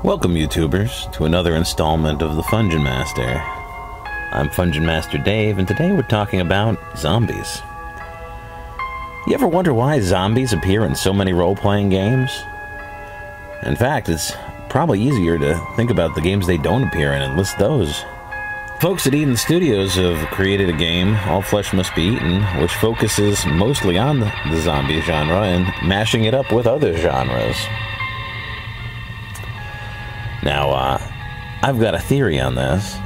Welcome, YouTubers, to another installment of the Fungeon Master. I'm Fungeon Master Dave, and today we're talking about zombies. You ever wonder why zombies appear in so many role-playing games? In fact, it's probably easier to think about the games they don't appear in and list those. Folks at Eden Studios have created a game, All Flesh Must Be Eaten, which focuses mostly on the zombie genre and mashing it up with other genres. Now, I've got a theory on this.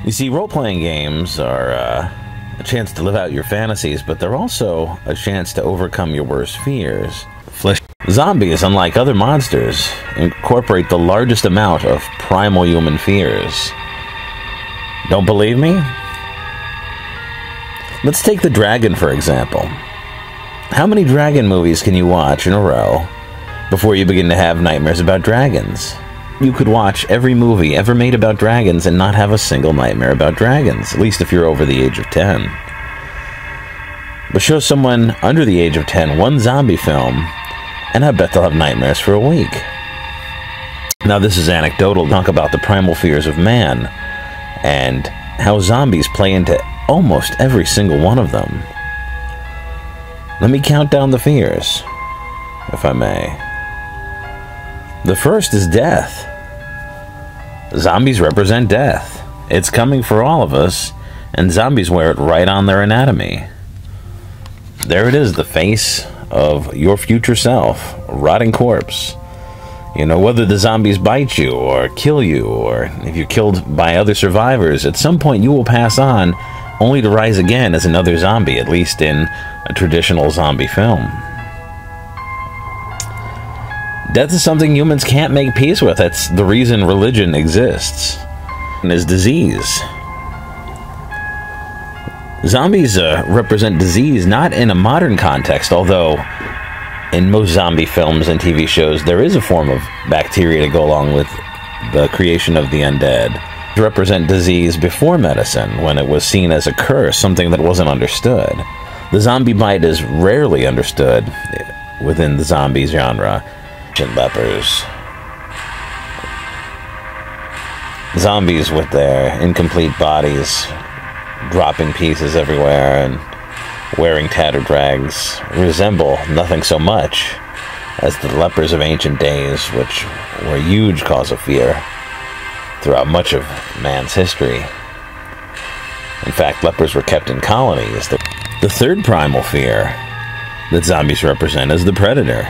You see, role-playing games are a chance to live out your fantasies, but they're also a chance to overcome your worst fears. Zombies, unlike other monsters, incorporate the largest amount of primal human fears. Don't believe me? Let's take the dragon, for example. How many dragon movies can you watch in a row before you begin to have nightmares about dragons? You could watch every movie ever made about dragons and not have a single nightmare about dragons, at least if you're over the age of 10. But show someone under the age of 10 one zombie film, and I bet they'll have nightmares for a week. Now, this is anecdotal. Talk about the primal fears of man, and how zombies play into almost every single one of them. Let me count down the fears, if I may. The first is death. Zombies represent death. It's coming for all of us, and zombies wear it right on their anatomy. There it is, the face of your future self, a rotting corpse. You know, whether the zombies bite you, or kill you, or if you're killed by other survivors, at some point you will pass on, only to rise again as another zombie, at least in a traditional zombie film. Death is something humans can't make peace with. That's the reason religion exists. And is disease. Zombies represent disease, not in a modern context, although in most zombie films and TV shows there is a form of bacteria to go along with the creation of the undead. To represent disease before medicine, when it was seen as a curse, something that wasn't understood. The zombie bite is rarely understood within the zombie genre. Lepers. Zombies with their incomplete bodies, dropping pieces everywhere and wearing tattered rags, resemble nothing so much as the lepers of ancient days, which were a huge cause of fear throughout much of man's history. In fact, lepers were kept in colonies. The third primal fear that zombies represent is the predator.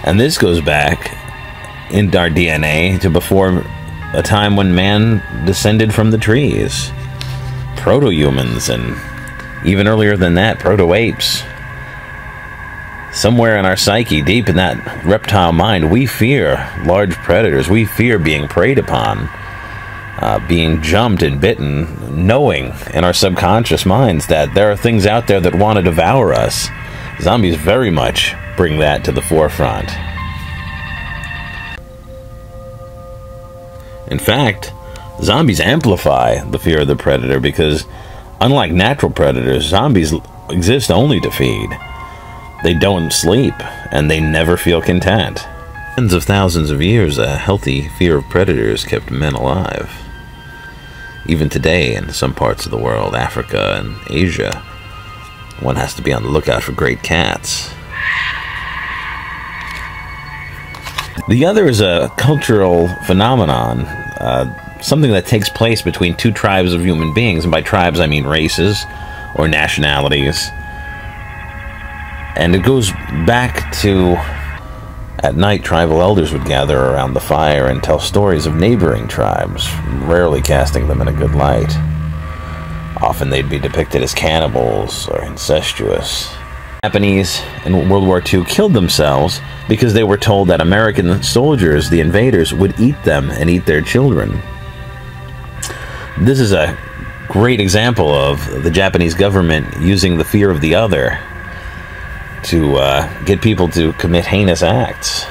And this goes back in our DNA to before a time when man descended from the trees. Proto-humans, and even earlier than that, proto-apes. Somewhere in our psyche, deep in that reptile mind, we fear large predators. We fear being preyed upon, being jumped and bitten, knowing in our subconscious minds that there are things out there that want to devour us. Zombies very much bring that to the forefront. In fact, zombies amplify the fear of the predator because, unlike natural predators, zombies exist only to feed. They don't sleep, and they never feel content. Tens of thousands of years, a healthy fear of predators kept men alive. Even today, in some parts of the world, Africa and Asia, one has to be on the lookout for great cats. The other is a cultural phenomenon, something that takes place between two tribes of human beings, and by tribes I mean races or nationalities. And it goes back to, at night, tribal elders would gather around the fire and tell stories of neighboring tribes, rarely casting them in a good light. Often they'd be depicted as cannibals or incestuous. Japanese in World War II killed themselves because they were told that American soldiers, the invaders, would eat them and eat their children. This is a great example of the Japanese government using the fear of the other to get people to commit heinous acts.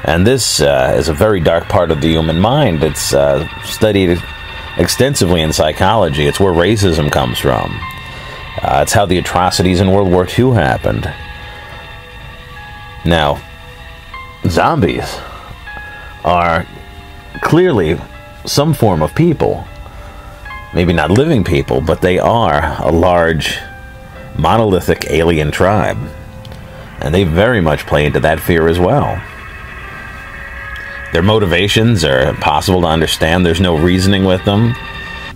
And this is a very dark part of the human mind. It's studied extensively in psychology. It's where racism comes from. It's how the atrocities in World War II happened. Now, zombies are clearly some form of people. Maybe not living people, but they are a large, monolithic alien tribe. And they very much play into that fear as well. Their motivations are impossible to understand. There's no reasoning with them.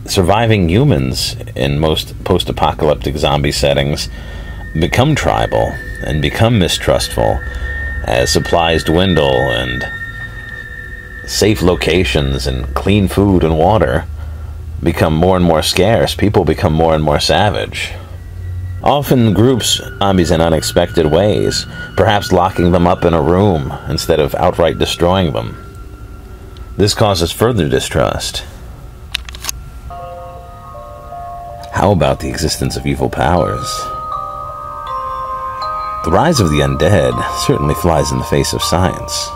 Surviving humans in most post-apocalyptic zombie settings become tribal and become mistrustful as supplies dwindle and safe locations and clean food and water become more and more scarce. People become more and more savage. Often groups zombies in unexpected ways, perhaps locking them up in a room instead of outright destroying them. This causes further distrust. How about the existence of evil powers? The rise of the undead certainly flies in the face of science.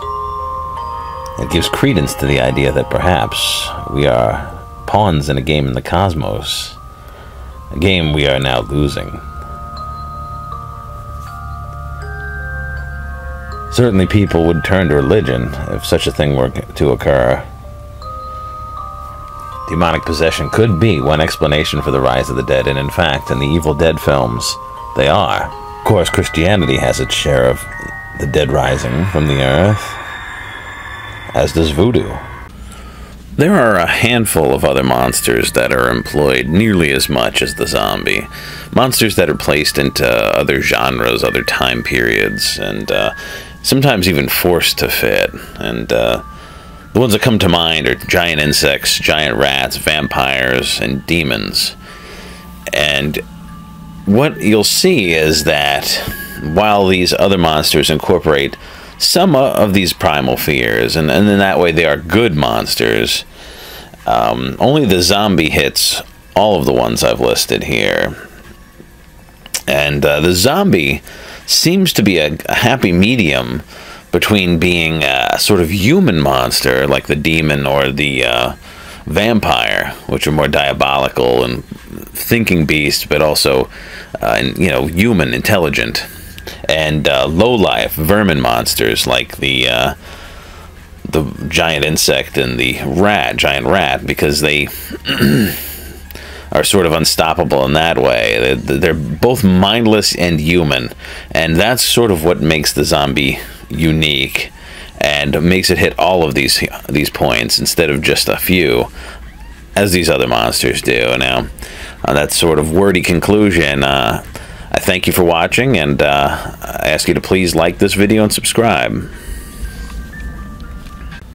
It gives credence to the idea that perhaps we are pawns in a game in the cosmos, a game we are now losing. Certainly people would turn to religion if such a thing were to occur. Demonic possession could be one explanation for the rise of the dead, and in fact, in the Evil Dead films, they are. Of course, Christianity has its share of the dead rising from the earth, as does voodoo. There are a handful of other monsters that are employed nearly as much as the zombie. Monsters that are placed into other genres, other time periods, and sometimes even forced to fit. And the ones that come to mind are giant insects, giant rats, vampires, and demons. And what you'll see is that while these other monsters incorporate some of these primal fears, and in that way they are good monsters, only the zombie hits all of the ones I've listed here. And the zombie seems to be a happy medium between being a sort of human monster like the demon or the vampire, which are more diabolical and thinking beasts, but also human, intelligent, and low-life vermin monsters like the giant insect and the giant rat, because they are sort of unstoppable in that way. They're both mindless and human, and that's sort of what makes the zombie unique and makes it hit all of these points instead of just a few, as these other monsters do. Now, on that sort of wordy conclusion, I thank you for watching, and I ask you to please like this video and subscribe.